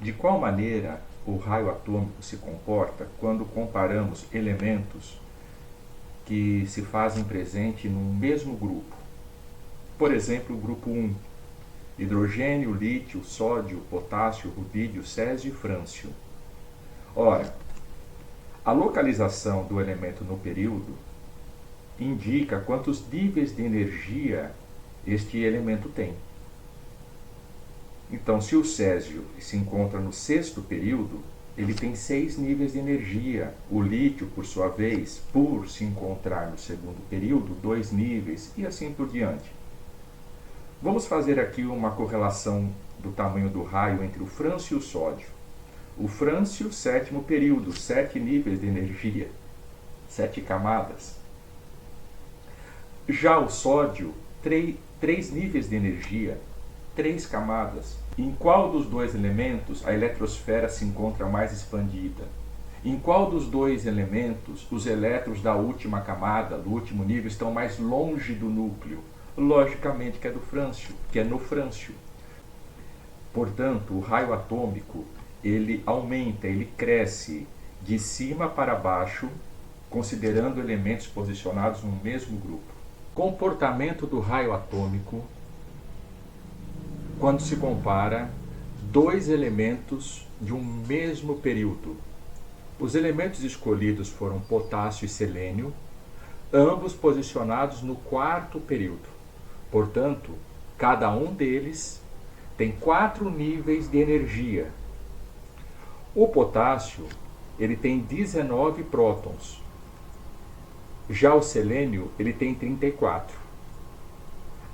De qual maneira o raio atômico se comporta quando comparamos elementos que se fazem presente num mesmo grupo? Por exemplo, o grupo 1, hidrogênio, lítio, sódio, potássio, rubídio, césio e frâncio. Ora, a localização do elemento no período indica quantos níveis de energia este elemento tem. Então, se o césio se encontra no sexto período, ele tem 6 níveis de energia. O lítio, por sua vez, por se encontrar no segundo período, 2 níveis, e assim por diante. Vamos fazer aqui uma correlação do tamanho do raio entre o frâncio e o sódio. O frâncio, sétimo período, 7 níveis de energia, 7 camadas. Já o sódio, 3 níveis de energia, 3 camadas. Em qual dos dois elementos a eletrosfera se encontra mais expandida? Em qual dos dois elementos os elétrons da última camada, do último nível, estão mais longe do núcleo? Logicamente que é do frâncio, que é no frâncio. Portanto, o raio atômico, ele aumenta, ele cresce de cima para baixo, considerando elementos posicionados no mesmo grupo. Comportamento do raio atômico quando se compara dois elementos de um mesmo período. Os elementos escolhidos foram potássio e selênio, ambos posicionados no quarto período. Portanto, cada um deles tem 4 níveis de energia. O potássio, ele tem 19 prótons. Já o selênio, ele tem 34.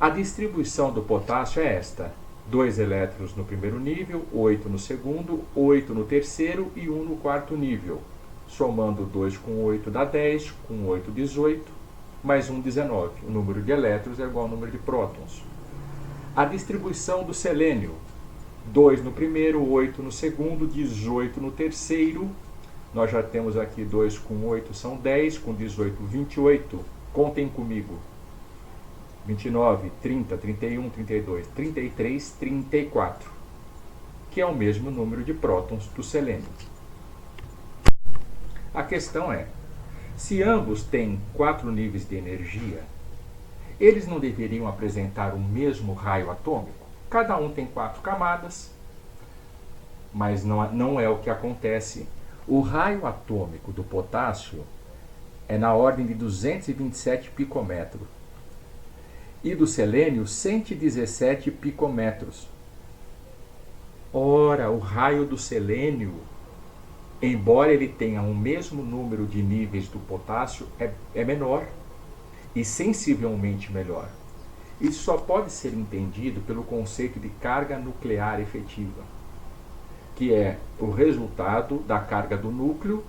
A distribuição do potássio é esta: 2 elétrons no primeiro nível, 8 no segundo, 8 no terceiro e 1 no quarto nível. Somando 2 com 8 dá 10, com 8 18, mais 1 19. O número de elétrons é igual ao número de prótons. A distribuição do selênio: 2 no primeiro, 8 no segundo, 18 no terceiro. Nós já temos aqui 2 com 8 são 10, com 18 28. Contem comigo. 29, 30, 31, 32, 33, 34, que é o mesmo número de prótons do selênio. A questão é, se ambos têm 4 níveis de energia, eles não deveriam apresentar o mesmo raio atômico? Cada um tem 4 camadas, mas não é o que acontece. O raio atômico do potássio é na ordem de 227 picômetros. E do selênio, 117 picômetros. Ora, o raio do selênio, embora ele tenha o mesmo número de níveis do potássio, é menor e sensivelmente melhor. Isso só pode ser entendido pelo conceito de carga nuclear efetiva, que é o resultado da carga do núcleo.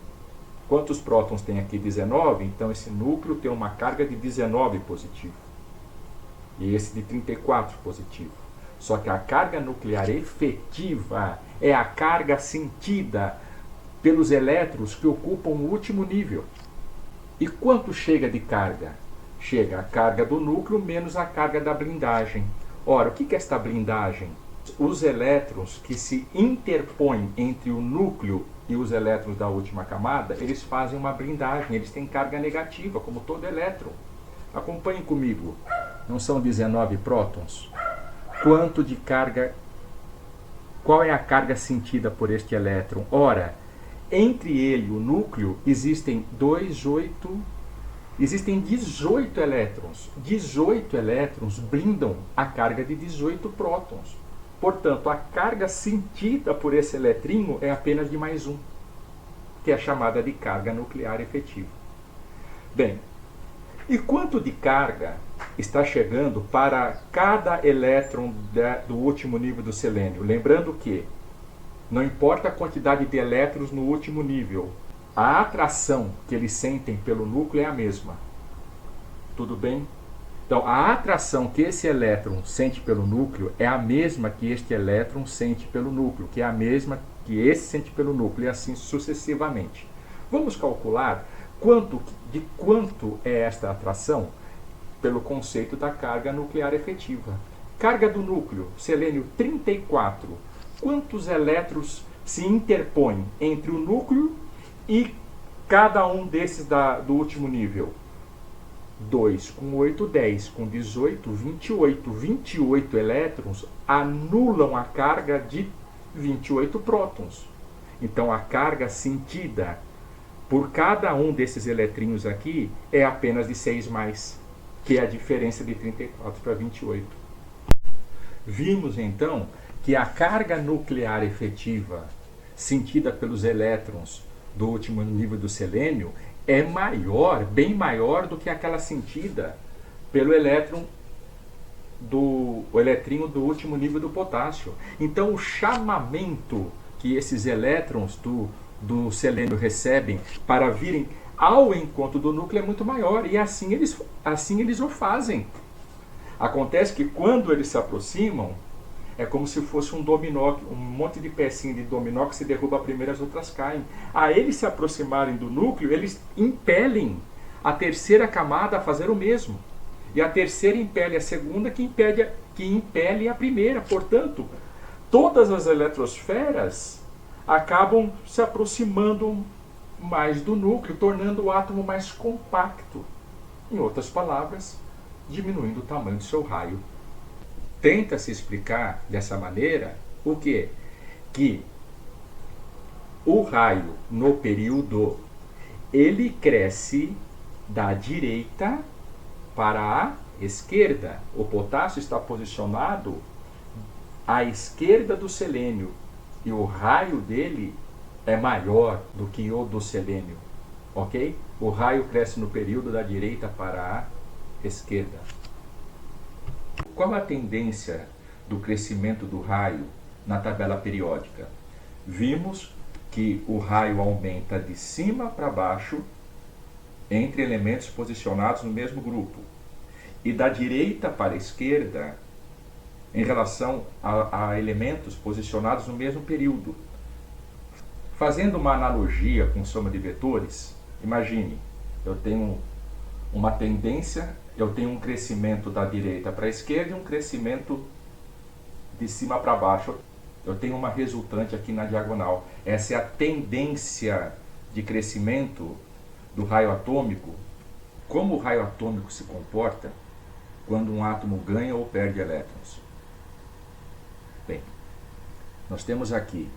Quantos prótons tem aqui? 19, então esse núcleo tem uma carga de 19 positivo. E esse de 34 positivo. Só que a carga nuclear efetiva é a carga sentida pelos elétrons que ocupam o último nível. E quanto chega de carga? Chega a carga do núcleo menos a carga da blindagem. Ora, o que é esta blindagem? Os elétrons que se interpõem entre o núcleo e os elétrons da última camada, eles fazem uma blindagem, eles têm carga negativa, como todo elétron. Acompanhem comigo. Não são 19 prótons? Quanto de carga? Qual é a carga sentida por este elétron? Ora, entre ele e o núcleo existem 18 elétrons. 18 elétrons blindam a carga de 18 prótons. Portanto, a carga sentida por esse eletrinho é apenas de mais um, que é chamada de carga nuclear efetiva. Bem, e quanto de carga está chegando para cada elétron do último nível do selênio? Lembrando que não importa a quantidade de elétrons no último nível, a atração que eles sentem pelo núcleo é a mesma. Tudo bem? Então, a atração que esse elétron sente pelo núcleo é a mesma que este elétron sente pelo núcleo, que é a mesma que esse sente pelo núcleo, e assim sucessivamente. Vamos calcular de quanto é esta atração pelo conceito da carga nuclear efetiva. Carga do núcleo, selênio 34, quantos elétrons se interpõem entre o núcleo e cada um desses do último nível? 2 com 8, 10 com 18, 28. 28 elétrons anulam a carga de 28 prótons. Então a carga sentida por cada um desses eletrinhos aqui é apenas de 6+, que é a diferença de 34 para 28. Vimos então que a carga nuclear efetiva sentida pelos elétrons do último nível do selênio é maior, bem maior do que aquela sentida pelo eletrinho do último nível do potássio. Então o chamamento que esses elétrons do selênio recebem para virem ao encontro do núcleo é muito maior, e assim eles o fazem. Acontece que quando eles se aproximam, é como se fosse um dominó, um monte de pecinha de dominó que se derruba a primeira, as outras caem. A eles se aproximarem do núcleo, eles impelem a terceira camada a fazer o mesmo. E a terceira impele a segunda, que impele a primeira. Portanto, todas as eletrosferas acabam se aproximando mais do núcleo, tornando o átomo mais compacto. Em outras palavras, diminuindo o tamanho do seu raio. Tenta-se explicar dessa maneira o quê? Que o raio no período ele cresce da direita para a esquerda. O potássio está posicionado à esquerda do selênio e o raio dele é maior do que o do selênio, ok? O raio cresce no período da direita para a esquerda. Qual a tendência do crescimento do raio na tabela periódica? Vimos que o raio aumenta de cima para baixo entre elementos posicionados no mesmo grupo e da direita para a esquerda em relação a elementos posicionados no mesmo período. Fazendo uma analogia com soma de vetores, imagine, eu tenho uma tendência, eu tenho um crescimento da direita para a esquerda e um crescimento de cima para baixo. Eu tenho uma resultante aqui na diagonal. Essa é a tendência de crescimento do raio atômico. Como o raio atômico se comporta quando um átomo ganha ou perde elétrons? Bem, nós temos aqui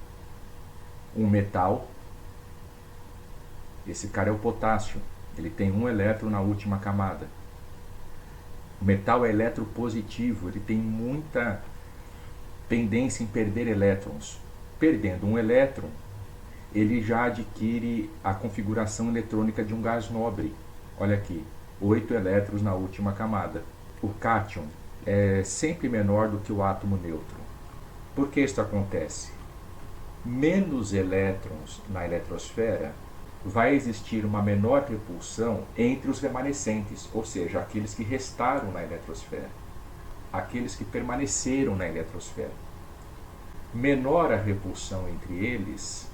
um metal. Esse cara é o potássio. Ele tem um elétron na última camada. O metal é eletropositivo, ele tem muita tendência em perder elétrons. Perdendo um elétron, ele já adquire a configuração eletrônica de um gás nobre. Olha aqui, 8 elétrons na última camada. O cátion é sempre menor do que o átomo neutro. Por que isso acontece? Menos elétrons na eletrosfera, vai existir uma menor repulsão entre os remanescentes, ou seja, aqueles que restaram na eletrosfera, aqueles que permaneceram na eletrosfera. Menor a repulsão entre eles,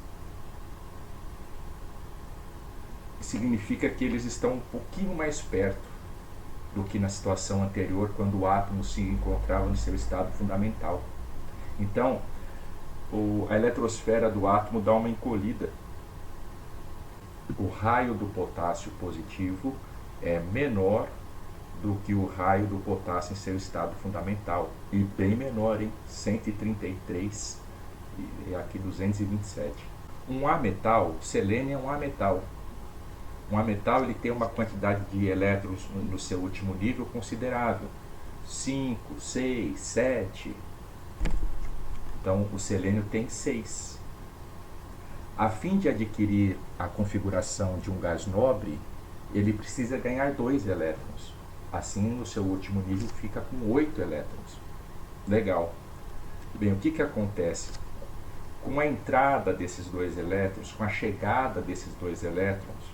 significa que eles estão um pouquinho mais perto do que na situação anterior, quando o átomo se encontrava no seu estado fundamental. Então, a eletrosfera do átomo dá uma encolhida. O raio do potássio positivo é menor do que o raio do potássio em seu estado fundamental. E bem menor, hein? 133 e aqui 227. Um ametal, selênio é um ametal. Um ametal ele tem uma quantidade de elétrons no seu último nível considerável. 5, 6, 7. Então o selênio tem 6. A fim de adquirir a configuração de um gás nobre, ele precisa ganhar 2 elétrons. Assim, no seu último nível, fica com 8 elétrons. Legal. Bem, o que acontece? Com a entrada desses 2 elétrons, com a chegada desses 2 elétrons,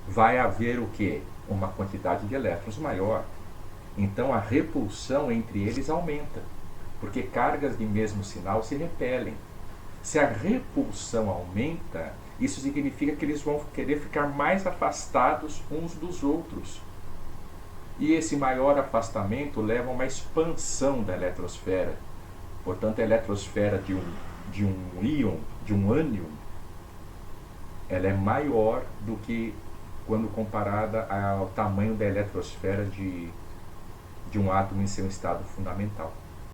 vai haver o quê? Uma quantidade de elétrons maior. Então, a repulsão entre eles aumenta, porque cargas de mesmo sinal se repelem. Se a repulsão aumenta, isso significa que eles vão querer ficar mais afastados uns dos outros. E esse maior afastamento leva a uma expansão da eletrosfera. Portanto, a eletrosfera de um íon, de um ânion, ela é maior do que quando comparada ao tamanho da eletrosfera de um átomo em seu estado fundamental.